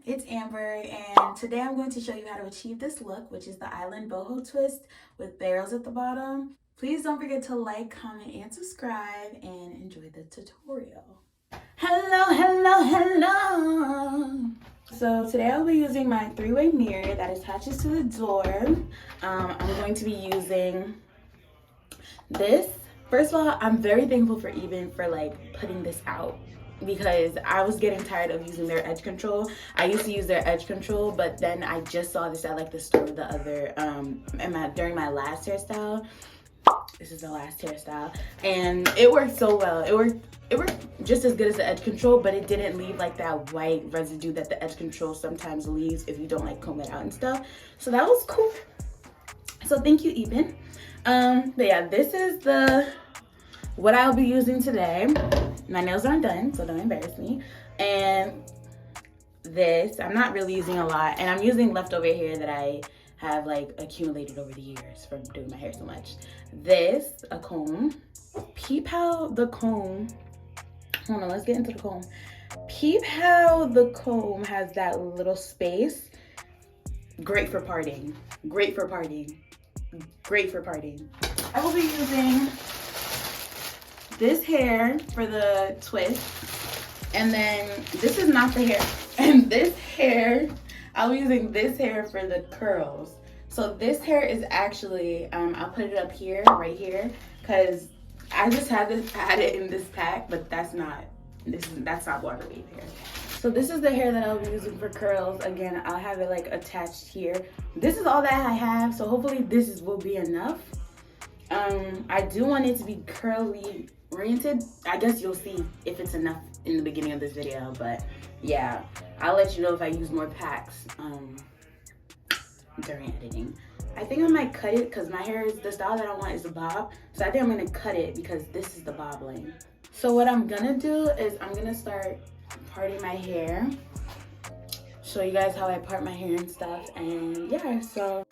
It's Amber, and today I'm going to show you how to achieve this look, which is the island boho twist with barrels at the bottom. Please don't forget to like, comment, and subscribe, and enjoy the tutorial. Hello. So today I'll be using my three-way mirror that attaches to the door. I'm going to be using this. First of all, I'm very thankful for Eben for putting this out, because I was getting tired of using their edge control. I used to use their edge control, but then I just saw this at the store the other during my last hairstyle. This is the last hairstyle, and it worked so well. It worked just as good as the edge control, but it didn't leave that white residue that the edge control sometimes leaves if you don't comb it out and stuff. So that was cool. So thank you, Eben. But yeah, this is what I'll be using today. My nails aren't done, so don't embarrass me. And this, I'm not really using a lot, and I'm using leftover hair that I have accumulated over the years from doing my hair so much. This, a comb. Peep how the comb, hold on, let's get into the comb. Peep how the comb has that little space. Great for parting. Great for parting. Great for parting. I will be using this hair for the twist, and then this is not the hair, and this hair, I'll be using this hair for the curls. So this hair is actually, I'll put it up here, right here, because I just had it in this pack, but that's not water wave hair. So this is the hair that I'll be using for curls. Again, I'll have it attached here. This is all that I have, so hopefully this will be enough. I do want it to be curly oriented. I guess you'll see if it's enough in the beginning of this video, but yeah, I'll let you know if I use more packs during editing. I think I might cut it because my hair is, the style that I want is a bob, so I think I'm gonna cut it because this is the bob length. So what I'm gonna do is I'm gonna start parting my hair, show you guys how I part my hair and stuff, and yeah, so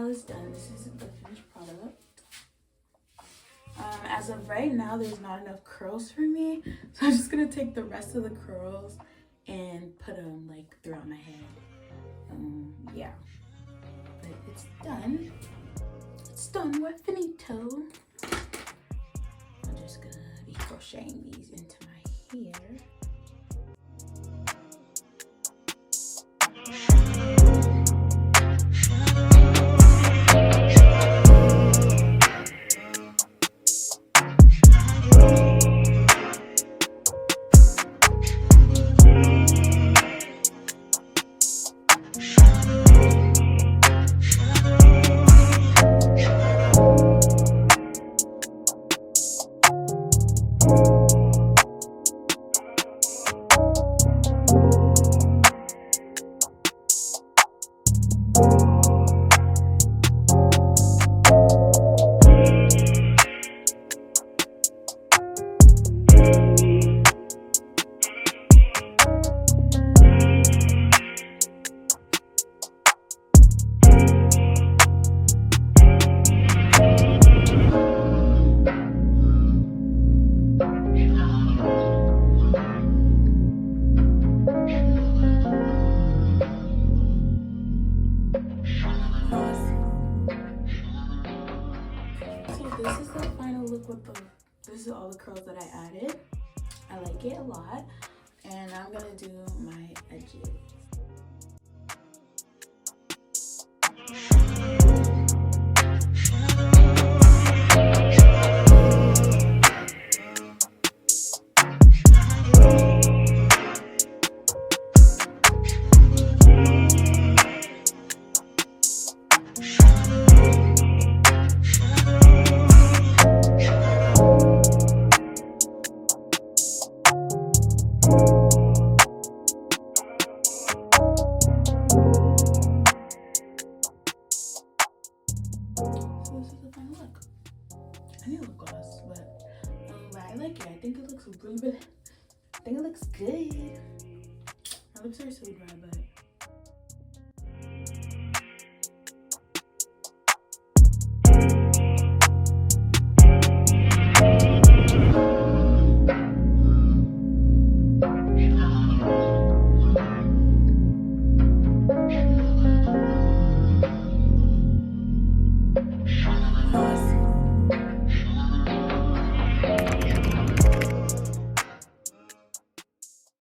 it's done. This is the finished product. As of right now, there's not enough curls for me, so I'm just gonna take the rest of the curls and put them like throughout my head. Yeah, but it's done. It's done. We're finito. I'm just gonna be crocheting these into my hair. This is the final look with this is all the curls that I added. I like it a lot. And I'm gonna do my edges. I like it. I think it looks really good. I think it looks good. My lips are so dry, but